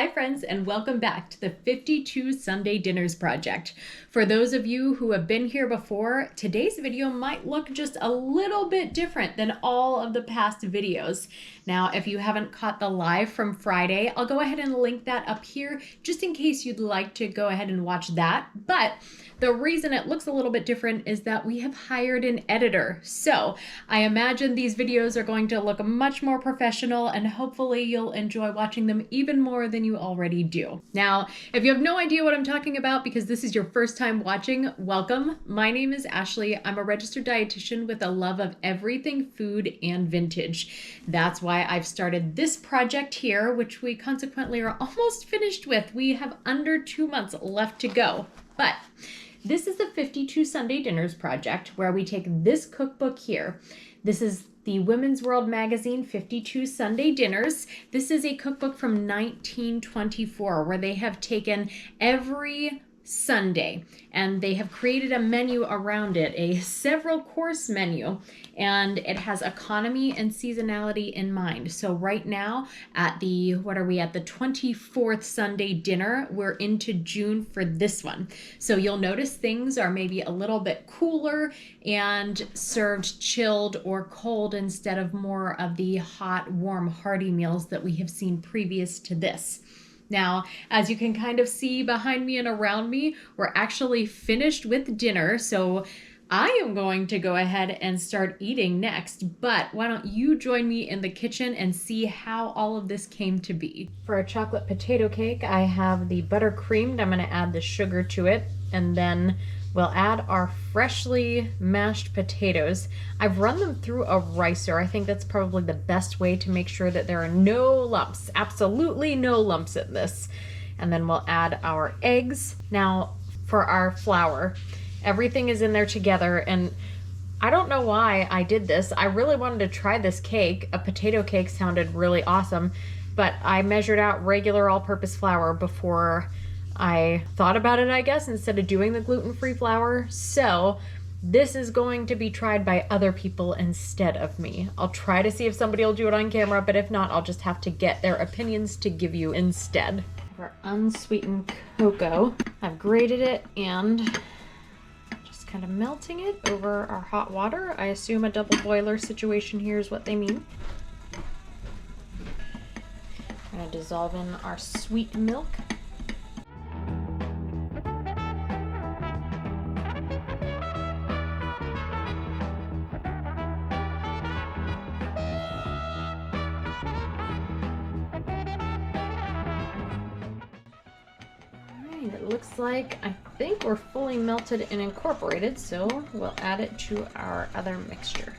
Hi friends, and welcome back to the 52 Sunday Dinners Project. For those of you who have been here before, today's video might look just a little bit different than all of the past videos. Now, if you haven't caught the live from Friday, I'll go ahead and link that up here just in case you'd like to go ahead and watch that. But the reason it looks a little bit different is that we have hired an editor. So I imagine these videos are going to look much more professional, and hopefully you'll enjoy watching them even more than you already do. Now, if you have no idea what I'm talking about because this is your first time watching, welcome. My name is Ashley. I'm a registered dietitian with a love of everything food and vintage. That's why I've started this project here, which we consequently are almost finished with. We have under 2 months left to go. But this is the 52 Sunday Dinners Project, where we take this cookbook here. This is the Women's World Magazine 52 Sunday Dinners. This is a cookbook from 1924 where they have taken every Sunday and they have created a menu around it, a several course menu, and it has economy and seasonality in mind. So right now at the, what are we at, the 24th Sunday dinner, we're into June for this one. So you'll notice things are maybe a little bit cooler and served chilled or cold instead of more of the hot, warm, hearty meals that we have seen previous to this. Now, as you can kind of see behind me and around me, we're actually finished with dinner, so I am going to go ahead and start eating next, but why don't you join me in the kitchen and see how all of this came to be. For a chocolate potato cake, I have the butter creamed. I'm going to add the sugar to it, and then we'll add our freshly mashed potatoes. I've run them through a ricer. I think that's probably the best way to make sure that there are no lumps, absolutely no lumps in this. And then we'll add our eggs. Now, for our flour, everything is in there together, and I don't know why I did this. I really wanted to try this cake. A potato cake sounded really awesome, but I measured out regular all-purpose flour before I thought about it, I guess, instead of doing the gluten-free flour. So this is going to be tried by other people instead of me. I'll try to see if somebody will do it on camera, but if not, I'll just have to get their opinions to give you instead. For unsweetened cocoa, I've grated it and just kind of melting it over our hot water. I assume a double boiler situation here is what they mean. I'm going to dissolve in our sweet milk. It looks like, I think we're fully melted and incorporated, so we'll add it to our other mixture.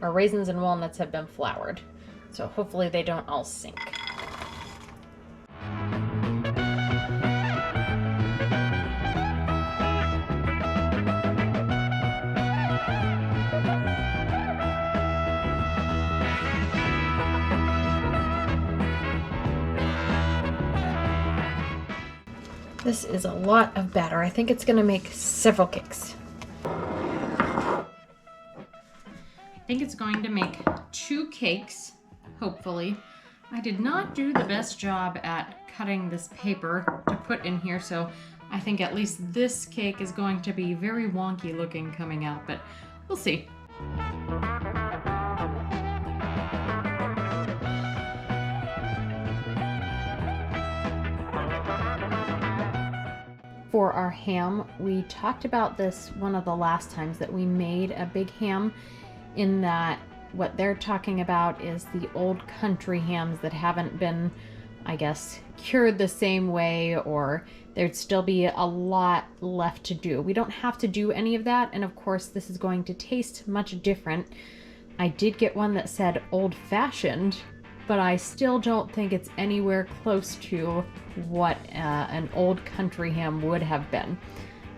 Our raisins and walnuts have been floured, so hopefully they don't all sink. This is a lot of batter. I think it's going to make several cakes. I think it's going to make 2 cakes, hopefully. I did not do the best job at cutting this paper to put in here, so I think at least this cake is going to be very wonky looking coming out, but we'll see. For our ham, we talked about this one of the last times that we made a big ham, in that what they're talking about is the old country hams that haven't been, I guess, cured the same way, or there'd still be a lot left to do. We don't have to do any of that, and of course this is going to taste much different. I did get one that said old-fashioned, but I still don't think it's anywhere close to what an old country ham would have been.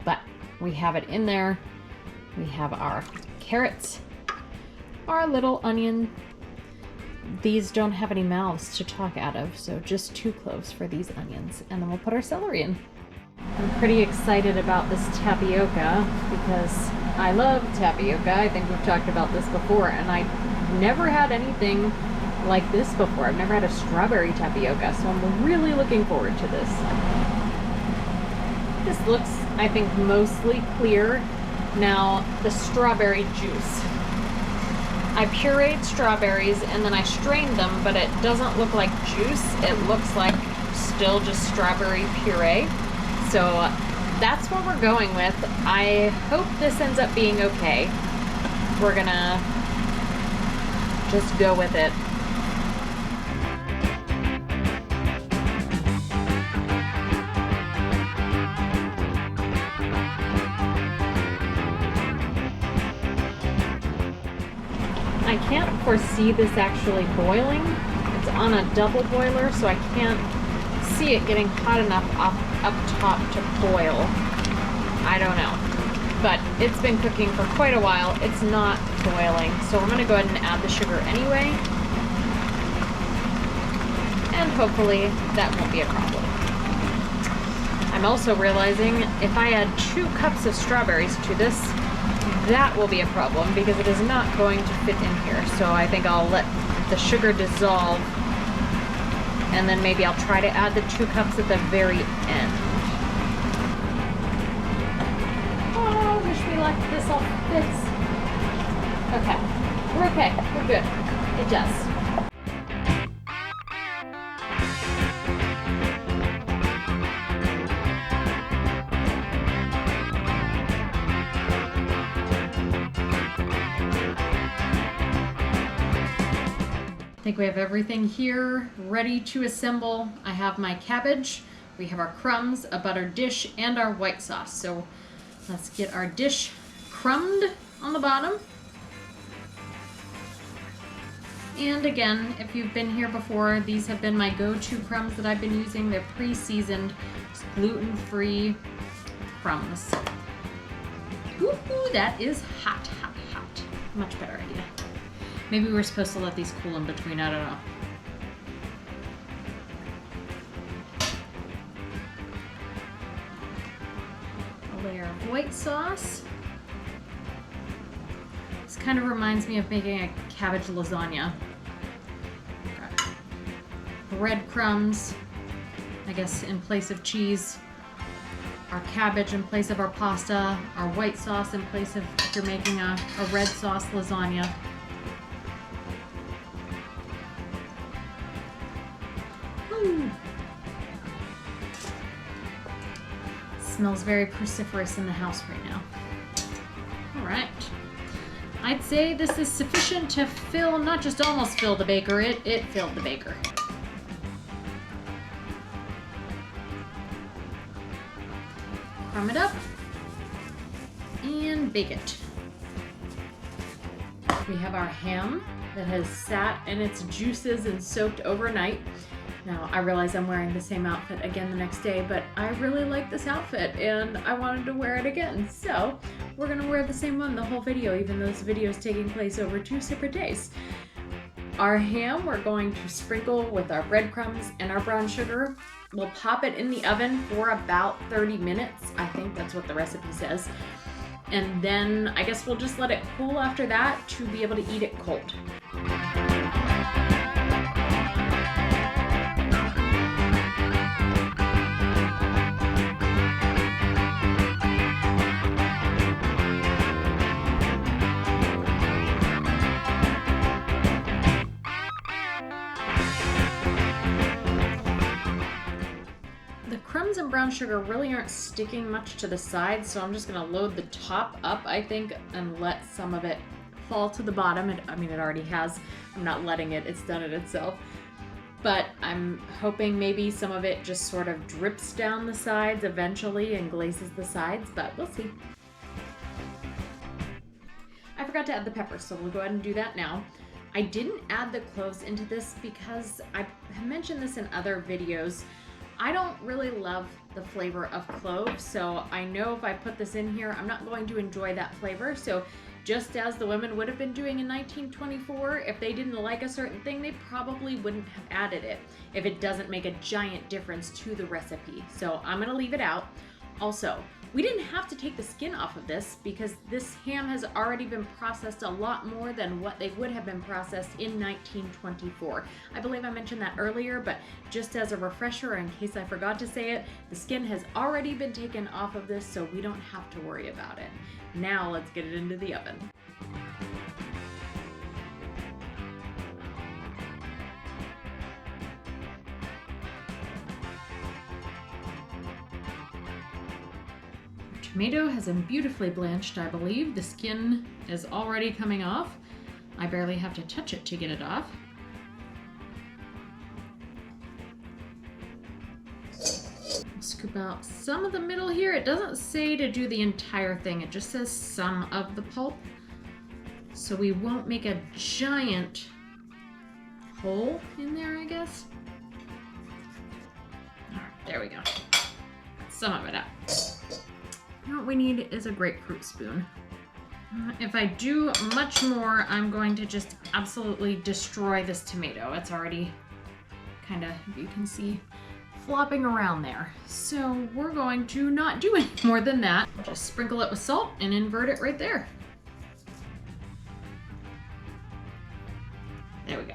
But we have it in there. We have our carrots, our little onion. These don't have any mouths to talk out of, so just 2 cloves for these onions. And then we'll put our celery in. I'm pretty excited about this tapioca because I love tapioca. I think we've talked about this before, and I never had anything like this before. I've never had a strawberry tapioca, so I'm really looking forward to this. This looks, I think, mostly clear. Now, the strawberry juice. I pureed strawberries and then I strained them, but it doesn't look like juice. It looks like still just strawberry puree. So that's what we're going with. I hope this ends up being okay. We're gonna just go with it. I can't foresee this actually boiling. It's on a double boiler, so I can't see it getting hot enough up top to boil. I don't know. But it's been cooking for quite a while. It's not boiling, so I'm going to go ahead and add the sugar anyway. And hopefully that won't be a problem. I'm also realizing if I add 2 cups of strawberries to this, that will be a problem because it is not going to fit in here. So I think I'll let the sugar dissolve, and then maybe I'll try to add the 2 cups at the very end. Oh, wish we luck this all fits. Okay, we're okay, we're good. It does. I think we have everything here ready to assemble. I have my cabbage, we have our crumbs, a buttered dish, and our white sauce. So let's get our dish crumbed on the bottom. And again, if you've been here before, these have been my go-to crumbs that I've been using. They're pre-seasoned, gluten-free crumbs. Ooh, that is hot, hot, hot. Much better idea. Maybe we're supposed to let these cool in between, I don't know. A layer of white sauce. This kind of reminds me of making a cabbage lasagna. Breadcrumbs, I guess in place of cheese. Our cabbage in place of our pasta. Our white sauce in place of if you're making a red sauce lasagna. Smells very cruciferous in the house right now. All right. I'd say this is sufficient to fill, not just almost fill the baker, it filled the baker. Crumb it up and bake it. We have our ham that has sat in its juices and soaked overnight. Now, I realize I'm wearing the same outfit again the next day, but I really like this outfit and I wanted to wear it again. So we're gonna wear the same one the whole video, even though this video is taking place over 2 separate days. Our ham, we're going to sprinkle with our breadcrumbs and our brown sugar. We'll pop it in the oven for about 30 minutes. I think that's what the recipe says. And then I guess we'll just let it cool after that to be able to eat it cold. Crumbs and brown sugar really aren't sticking much to the sides, so I'm just gonna load the top up, I think, and let some of it fall to the bottom. I mean, it already has. I'm not letting it, it's done it itself. But I'm hoping maybe some of it just sort of drips down the sides eventually and glazes the sides, but we'll see. I forgot to add the pepper, so we'll go ahead and do that now. I didn't add the cloves into this because I have mentioned this in other videos. I don't really love the flavor of cloves, so I know if I put this in here, I'm not going to enjoy that flavor. So just as the women would have been doing in 1924, if they didn't like a certain thing, they probably wouldn't have added it if it doesn't make a giant difference to the recipe. So I'm gonna leave it out. Also, we didn't have to take the skin off of this because this ham has already been processed a lot more than what they would have been processed in 1924. I believe I mentioned that earlier, but just as a refresher, in case I forgot to say it, the skin has already been taken off of this, so we don't have to worry about it. Now let's get it into the oven. Tomato has been beautifully blanched, I believe. The skin is already coming off. I barely have to touch it to get it off. I'll scoop out some of the middle here. It doesn't say to do the entire thing. It just says some of the pulp. So we won't make a giant hole in there, I guess. All right, there we go. Some of it out. What we need is a grapefruit spoon. If I do much more, I'm going to just absolutely destroy this tomato. It's already kind of, you can see, flopping around there. So we're going to not do any more than that. Just sprinkle it with salt and invert it right there. There we go.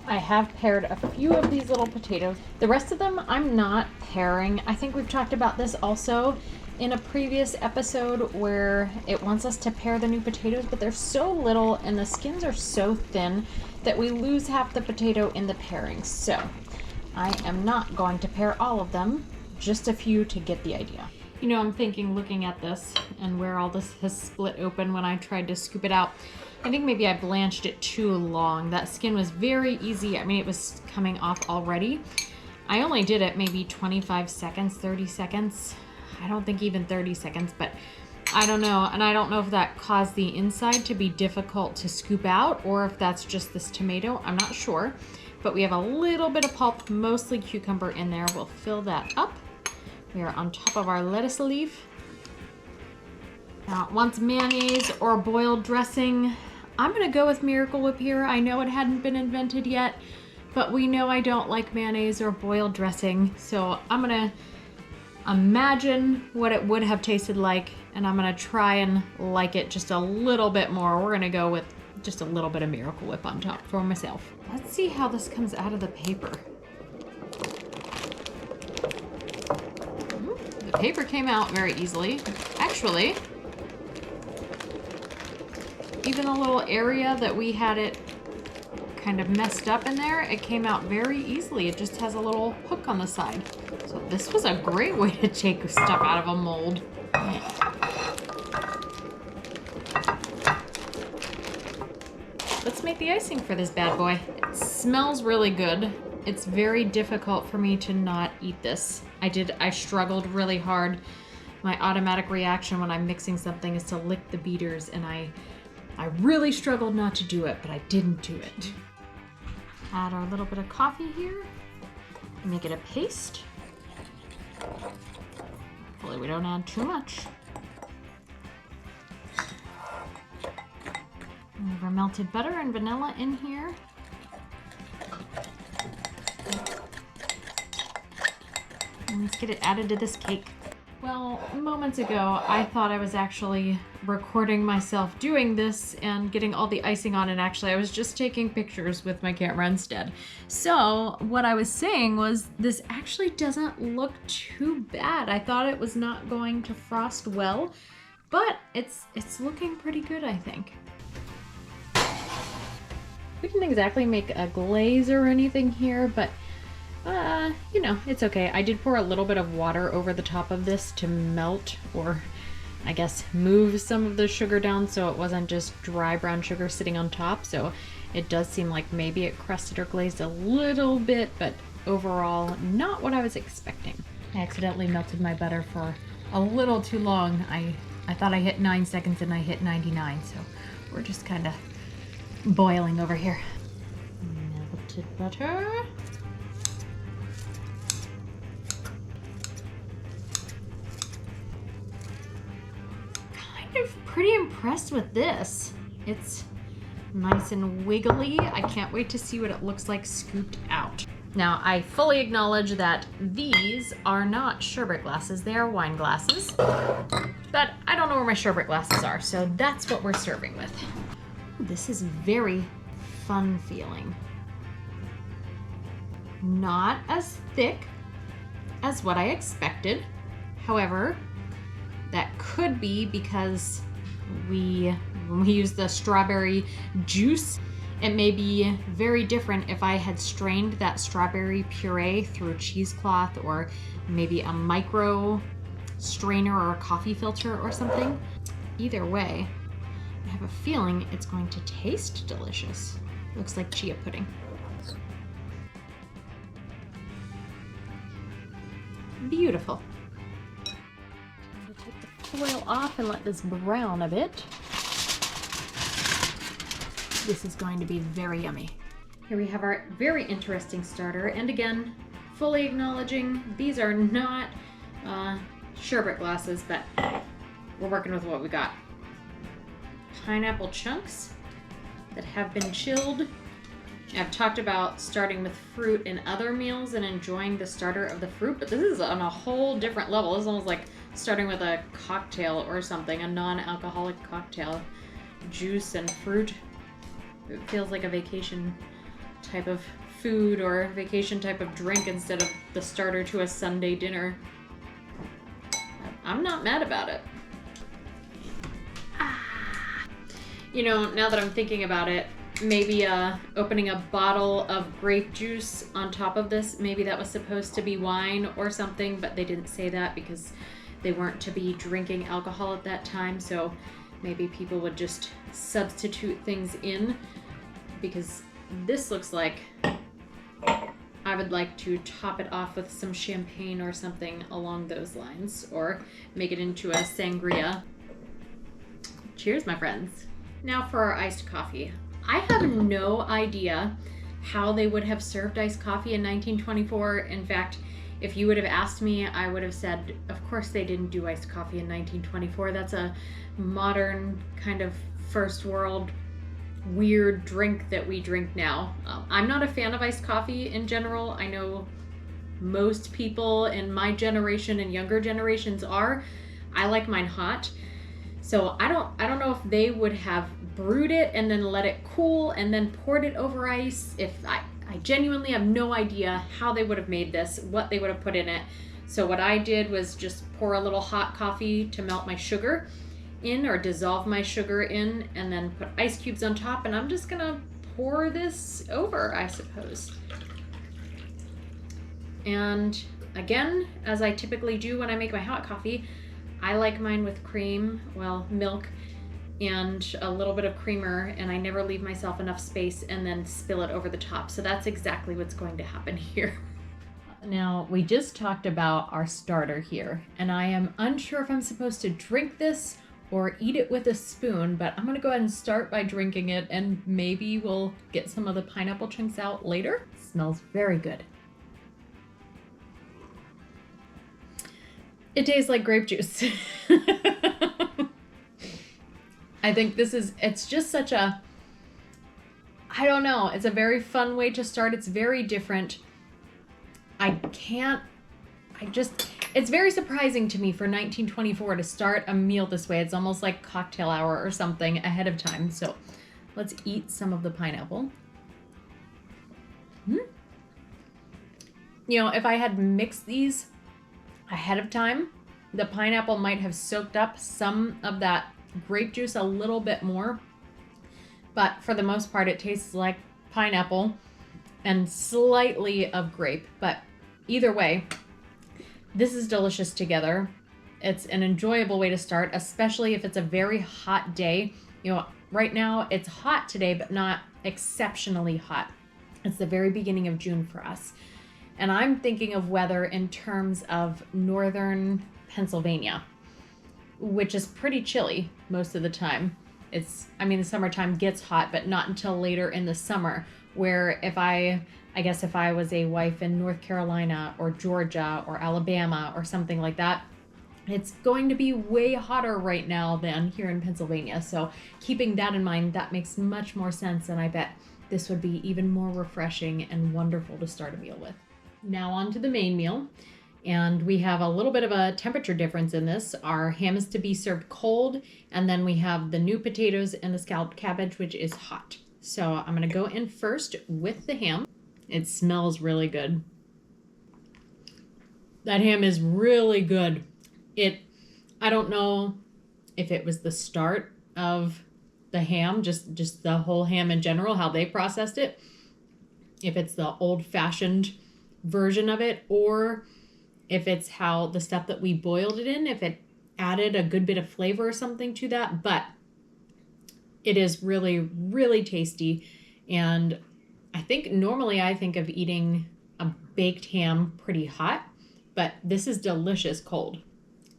I have pared a few of these little potatoes. The rest of them I'm not paring. I think we've talked about this also in a previous episode where it wants us to pare the new potatoes, but they're so little and the skins are so thin that we lose half the potato in the paring. So I am not going to pare all of them, just a few to get the idea. You know, I'm thinking, looking at this and where all this has split open when I tried to scoop it out, I think maybe I blanched it too long. That skin was very easy. I mean, it was coming off already. I only did it maybe 25 seconds, 30 seconds. I don't think even 30 seconds, but I don't know. And I don't know if that caused the inside to be difficult to scoop out or if that's just this tomato. I'm not sure, but we have a little bit of pulp, mostly cucumber in there. We'll fill that up. We are on top of our lettuce leaf. Now, it wants mayonnaise or boiled dressing. I'm gonna go with Miracle Whip here. I know it hadn't been invented yet, but we know I don't like mayonnaise or boiled dressing. So I'm gonna imagine what it would have tasted like, and I'm gonna try and like it just a little bit more. We're gonna go with just a little bit of Miracle Whip on top for myself. Let's see how this comes out of the paper. The paper came out very easily. Actually, even the little area that we had it kind of messed up in there, it came out very easily. It just has a little hook on the side. So this was a great way to take stuff out of a mold. Let's make the icing for this bad boy. It smells really good. It's very difficult for me to not eat this. I struggled really hard. My automatic reaction when I'm mixing something is to lick the beaters, and I really struggled not to do it, but I didn't do it. Add our little bit of coffee here. Make it a paste. Hopefully we don't add too much. And our melted butter and vanilla in here. And let's get it added to this cake. Well, moments ago, I thought I was actually recording myself doing this and getting all the icing on, and actually I was just taking pictures with my camera instead. So what I was saying was this actually doesn't look too bad. I thought it was not going to frost well, but it's looking pretty good, I think. We didn't exactly make a glaze or anything here, but you know, it's okay. I did pour a little bit of water over the top of this to melt, or I guess move some of the sugar down so it wasn't just dry brown sugar sitting on top. So it does seem like maybe it crusted or glazed a little bit, but overall not what I was expecting. I accidentally melted my butter for a little too long. I I thought I hit 9 seconds and I hit 99, so we're just kind of boiling over here. Melted butter. Kind of pretty impressed with this. It's nice and wiggly. I can't wait to see what it looks like scooped out. Now, I fully acknowledge that these are not sherbet glasses, they are wine glasses. But I don't know where my sherbet glasses are, so that's what we're serving with. This is very fun feeling. Not as thick as what I expected. However, that could be because when we use the strawberry juice, it may be very different if I had strained that strawberry puree through a cheesecloth or maybe a micro strainer or a coffee filter or something. Either way, I have a feeling it's going to taste delicious. Looks like chia pudding. Beautiful. I'll take the foil off and let this brown a bit. This is going to be very yummy. Here we have our very interesting starter, and again, fully acknowledging these are not sherbet glasses, but we're working with what we got. Pineapple chunks that have been chilled. I've talked about starting with fruit in other meals and enjoying the starter of the fruit, but this is on a whole different level. This is almost like starting with a cocktail or something, a non-alcoholic cocktail. Juice and fruit. It feels like a vacation type of food or vacation type of drink instead of the starter to a Sunday dinner. I'm not mad about it. You know, now that I'm thinking about it, maybe opening a bottle of grape juice on top of this, maybe that was supposed to be wine or something, but they didn't say that because they weren't to be drinking alcohol at that time, so maybe people would just substitute things in, because this looks like I would like to top it off with some champagne or something along those lines, or make it into a sangria. Cheers, my friends. Now for our iced coffee. I have no idea how they would have served iced coffee in 1924. In fact, if you would have asked me, I would have said, of course they didn't do iced coffee in 1924. That's a modern kind of first world weird drink that we drink now. I'm not a fan of iced coffee in general. I know most people in my generation and younger generations are. I like mine hot. So I don't know if they would have brewed it and then let it cool and then poured it over ice. I genuinely have no idea how they would have made this, what they would have put in it. So what I did was just pour a little hot coffee to melt my sugar in, or dissolve my sugar in, and then put ice cubes on top, and I'm just gonna pour this over, I suppose. And again, as I typically do when I make my hot coffee, I like mine with cream, well, milk, and a little bit of creamer, and I never leave myself enough space and then spill it over the top. So that's exactly what's going to happen here. Now, we just talked about our starter here, and I am unsure if I'm supposed to drink this or eat it with a spoon, but I'm gonna go ahead and start by drinking it, and maybe we'll get some of the pineapple chunks out later. It smells very good. It tastes like grape juice. I think it's just such a, I don't know, it's a very fun way to start. It's very different. It's very surprising to me for 1924 to start a meal this way. It's almost like cocktail hour or something ahead of time. So let's eat some of the pineapple. You know, if I had mixed these ahead of time, the pineapple might have soaked up some of that grape juice a little bit more. But for the most part, it tastes like pineapple and slightly of grape. But either way, this is delicious together. It's an enjoyable way to start, especially if it's a very hot day. You know, right now it's hot today, but not exceptionally hot. It's the very beginning of June for us. And I'm thinking of weather in terms of northern Pennsylvania. which is pretty chilly most of the time. I mean, the summertime gets hot, but not until later in the summer, where if I was a wife in North Carolina or Georgia or Alabama or something like that, it's going to be way hotter right now than here in Pennsylvania. So keeping that in mind, that makes much more sense, and I bet this would be even more refreshing and wonderful to start a meal with. Now on to the main meal. And we have a little bit of a temperature difference in this. Our ham is to be served cold, and then we have the new potatoes and the scalloped cabbage, which is hot. So I'm gonna go in first with the ham. It smells really good. That ham is really good. I don't know if it was the start of the ham, just the whole ham in general, how they processed it, if it's the old-fashioned version of it, or if it's how the stuff that we boiled it in, if it added a good bit of flavor or something to that. But it is really, really tasty. And I think normally I think of eating a baked ham pretty hot, but this is delicious cold.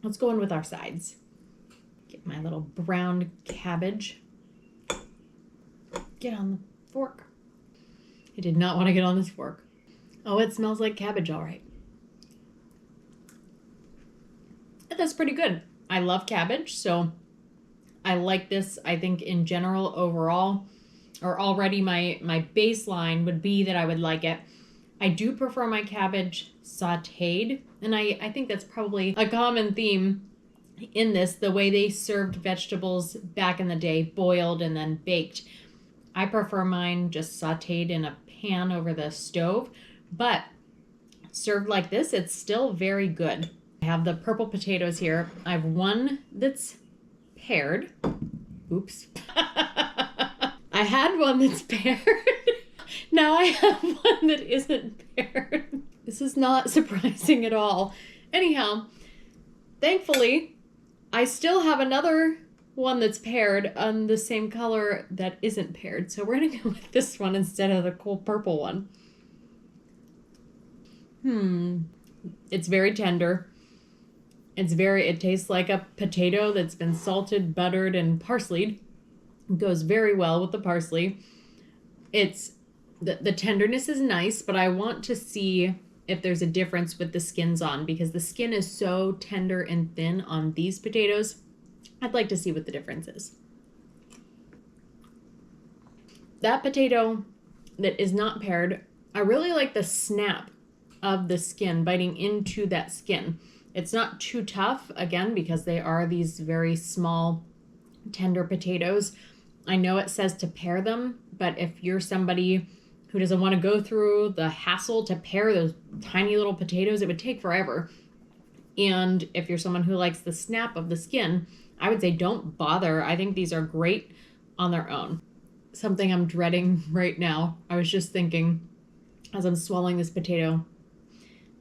Let's go in with our sides. Get my little brown cabbage. Get on the fork. I did not want to get on this fork. Oh, it smells like cabbage, all right. That's pretty good. I love cabbage, so I like this. I think in general, overall, or already my baseline would be that I would like it. I do prefer my cabbage sauteed, and I think that's probably a common theme in this, the way they served vegetables back in the day, boiled and then baked. I prefer mine just sauteed in a pan over the stove, but served like this, it's still very good. I have the purple potatoes here. I have one that's paired. Oops. I had one that's paired. Now I have one that isn't paired. This is not surprising at all. Anyhow, thankfully, I still have another one that's paired on the same color that isn't paired. So we're gonna go with this one instead of the cool purple one. It's very tender. It tastes like a potato that's been salted, buttered, and parsleyed. It goes very well with the parsley. The tenderness is nice, but I want to see if there's a difference with the skins on, because the skin is so tender and thin on these potatoes. I'd like to see what the difference is. That potato that is not paired, I really like the snap of the skin, biting into that skin. It's not too tough, again, because they are these very small, tender potatoes. I know it says to pair them, but if you're somebody who doesn't want to go through the hassle to pair those tiny little potatoes, it would take forever. And if you're someone who likes the snap of the skin, I would say don't bother. I think these are great on their own. Something I'm dreading right now. I was just thinking as I'm swallowing this potato,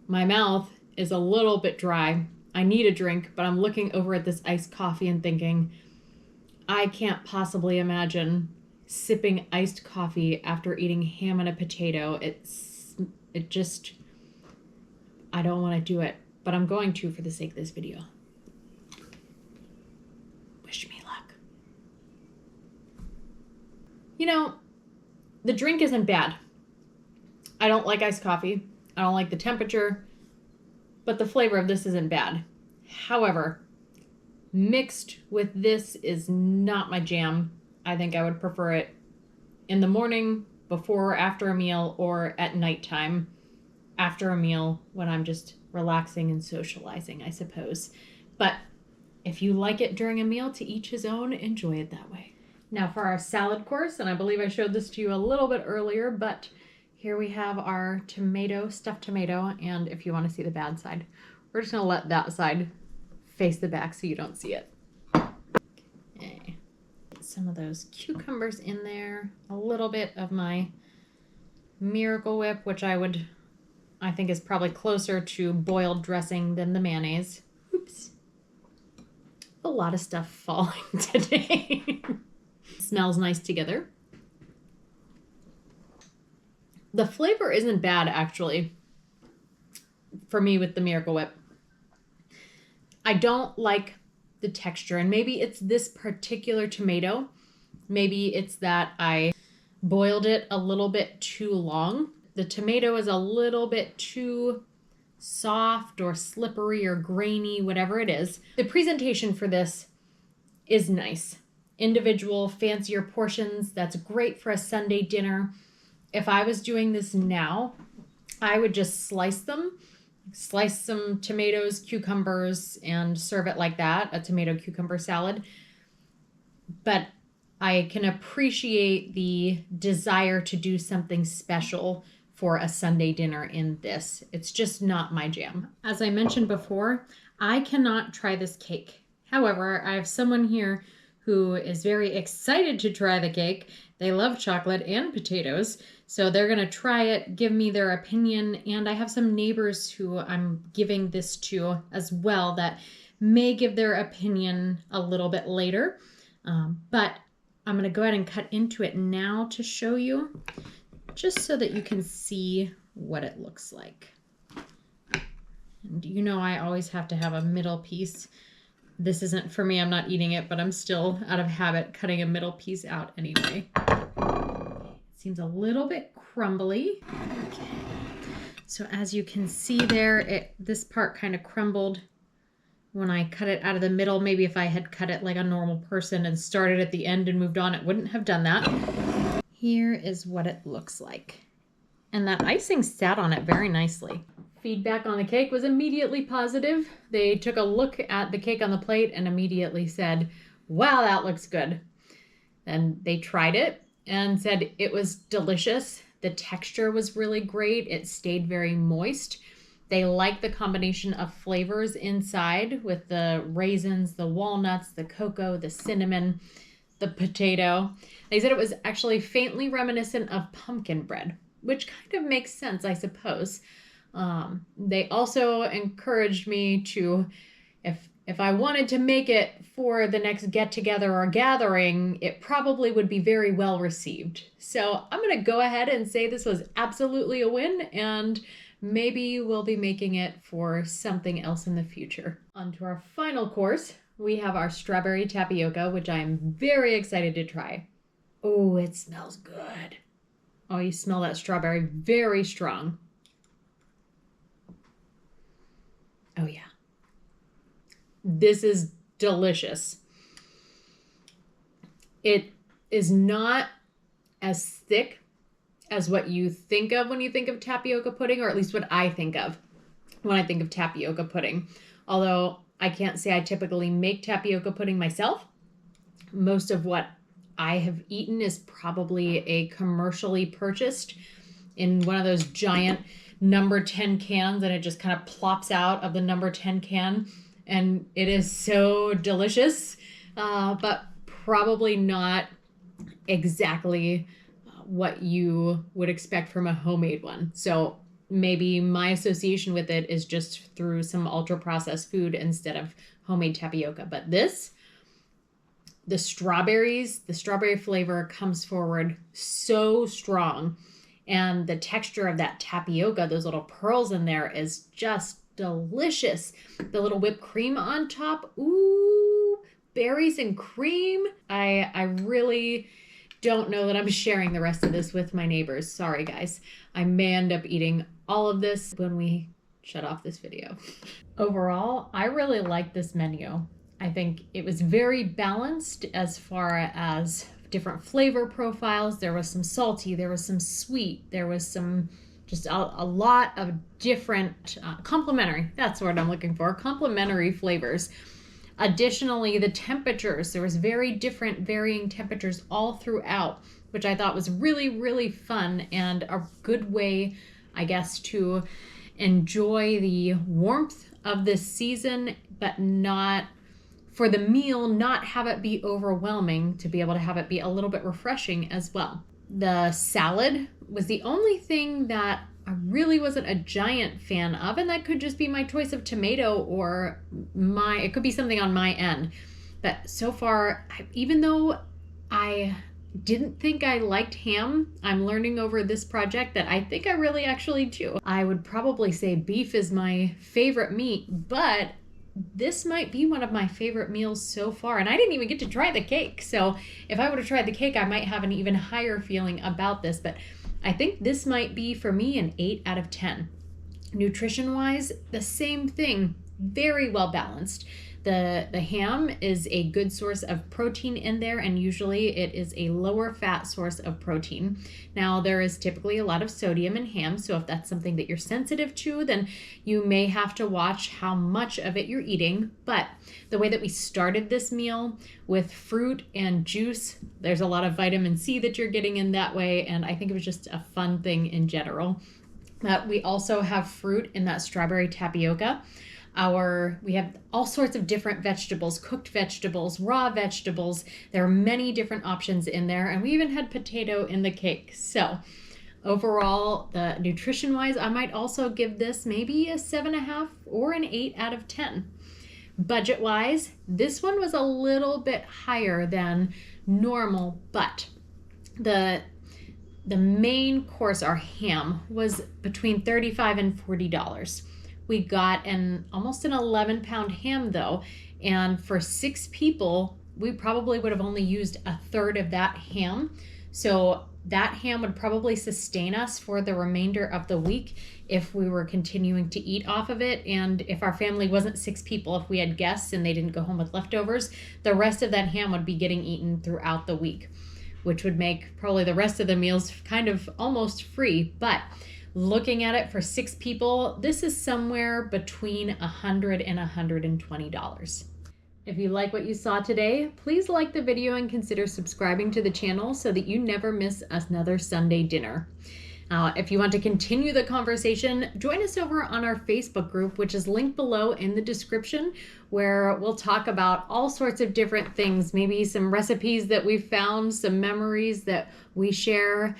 my mouth is a little bit dry. I need a drink, but I'm looking over at this iced coffee and thinking, I can't possibly imagine sipping iced coffee after eating ham and a potato. I don't want to do it, but I'm going to for the sake of this video. Wish me luck. You know, the drink isn't bad. I don't like iced coffee. I don't like the temperature, but the flavor of this isn't bad. However, mixed with this is not my jam. I think I would prefer it in the morning, before or after a meal, or at nighttime after a meal when I'm just relaxing and socializing, I suppose. But if you like it during a meal, to each his own, enjoy it that way. Now for our salad course, and I believe I showed this to you a little bit earlier, but here we have our stuffed tomato, and if you want to see the bad side, we're just going to let that side face the back so you don't see it. Okay. Some of those cucumbers in there, a little bit of my Miracle Whip, which I think is probably closer to boiled dressing than the mayonnaise. Oops. A lot of stuff falling today. Smells nice together. The flavor isn't bad, actually, for me with the Miracle Whip. I don't like the texture. And maybe it's this particular tomato. Maybe it's that I boiled it a little bit too long. The tomato is a little bit too soft or slippery or grainy, whatever it is. The presentation for this is nice. Individual, fancier portions. That's great for a Sunday dinner. If I was doing this now, I would just slice some tomatoes, cucumbers, and serve it like that, a tomato cucumber salad. But I can appreciate the desire to do something special for a Sunday dinner in this. It's just not my jam. As I mentioned before, I cannot try this cake. However, I have someone here who is very excited to try the cake. They love chocolate and potatoes, so they're gonna try it, give me their opinion, and I have some neighbors who I'm giving this to as well that may give their opinion a little bit later, but I'm gonna go ahead and cut into it now to show you, just so that you can see what it looks like. And you know I always have to have a middle piece. This isn't for me, I'm not eating it, but I'm still out of habit cutting a middle piece out anyway. It seems a little bit crumbly. Okay. So as you can see there, this part kind of crumbled when I cut it out of the middle. Maybe if I had cut it like a normal person and started at the end and moved on, it wouldn't have done that. Here is what it looks like. And that icing sat on it very nicely. Feedback on the cake was immediately positive. They took a look at the cake on the plate and immediately said, wow, that looks good. And they tried it and said it was delicious. The texture was really great. It stayed very moist. They liked the combination of flavors inside with the raisins, the walnuts, the cocoa, the cinnamon, the potato. They said it was actually faintly reminiscent of pumpkin bread, which kind of makes sense, I suppose. They also encouraged me to, if I wanted to make it for the next get-together or gathering, it probably would be very well received. So I'm going to go ahead and say this was absolutely a win, and maybe we'll be making it for something else in the future. On to our final course, we have our strawberry tapioca, which I'm very excited to try. Oh, it smells good. Oh, you smell that strawberry, very strong. Oh yeah. This is delicious. It is not as thick as what you think of when you think of tapioca pudding, or at least what I think of when I think of tapioca pudding. Although I can't say I typically make tapioca pudding myself. Most of what I have eaten is probably a commercially purchased in one of those giant number 10 cans, and it just kind of plops out of the number 10 can, and it is so delicious, but probably not exactly what you would expect from a homemade one. So maybe my association with it is just through some ultra processed food instead of homemade tapioca. But this, the strawberry flavor comes forward so strong. And the texture of that tapioca, those little pearls in there, is just delicious. The little whipped cream on top, ooh, berries and cream. I really don't know that I'm sharing the rest of this with my neighbors. Sorry, guys. I may end up eating all of this when we shut off this video. Overall, I really like this menu. I think it was very balanced as far as different flavor profiles. There was some salty, there was some sweet, there was some just a lot of different complementary, that's the word I'm looking for, complementary flavors. Additionally, the temperatures, there was very different varying temperatures all throughout, which I thought was really, really fun and a good way, I guess, to enjoy the warmth of this season, but not for the meal, not have it be overwhelming, to be able to have it be a little bit refreshing as well. The salad was the only thing that I really wasn't a giant fan of, and that could just be my choice of tomato or it could be something on my end. But so far, even though I didn't think I liked ham, I'm learning over this project that I think I really actually do. I would probably say beef is my favorite meat, but this might be one of my favorite meals so far. And I didn't even get to try the cake. So if I would have tried the cake, I might have an even higher feeling about this. But I think this might be, for me, an 8 out of 10. Nutrition-wise, the same thing, very well balanced. The ham is a good source of protein in there, and usually it is a lower fat source of protein. Now, there is typically a lot of sodium in ham, so if that's something that you're sensitive to, then you may have to watch how much of it you're eating. But the way that we started this meal with fruit and juice, there's a lot of vitamin C that you're getting in that way, and I think it was just a fun thing in general. We also have fruit in that strawberry tapioca. We have all sorts of different vegetables, cooked vegetables, raw vegetables. There are many different options in there, and we even had potato in the cake. So overall, the nutrition-wise, I might also give this maybe a 7.5 or an 8 out of 10. Budget-wise, this one was a little bit higher than normal, but the main course, our ham, was between $35 and $40. We got almost an 11-pound ham though, and for 6 people, we probably would have only used a third of that ham. So that ham would probably sustain us for the remainder of the week if we were continuing to eat off of it. And if our family wasn't 6 people, if we had guests and they didn't go home with leftovers, the rest of that ham would be getting eaten throughout the week, which would make probably the rest of the meals kind of almost free. But looking at it for 6 people, this is somewhere between $100 and $120. If you like what you saw today, please like the video and consider subscribing to the channel so that you never miss another Sunday dinner. If you want to continue the conversation, join us over on our Facebook group, which is linked below in the description, where we'll talk about all sorts of different things, maybe some recipes that we've found, some memories that we share.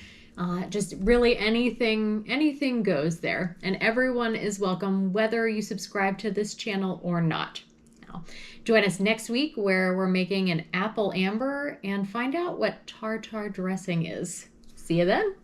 Just really anything goes there, and everyone is welcome whether you subscribe to this channel or not. Now, join us next week where we're making an apple amber and find out what tartar dressing is. See you then.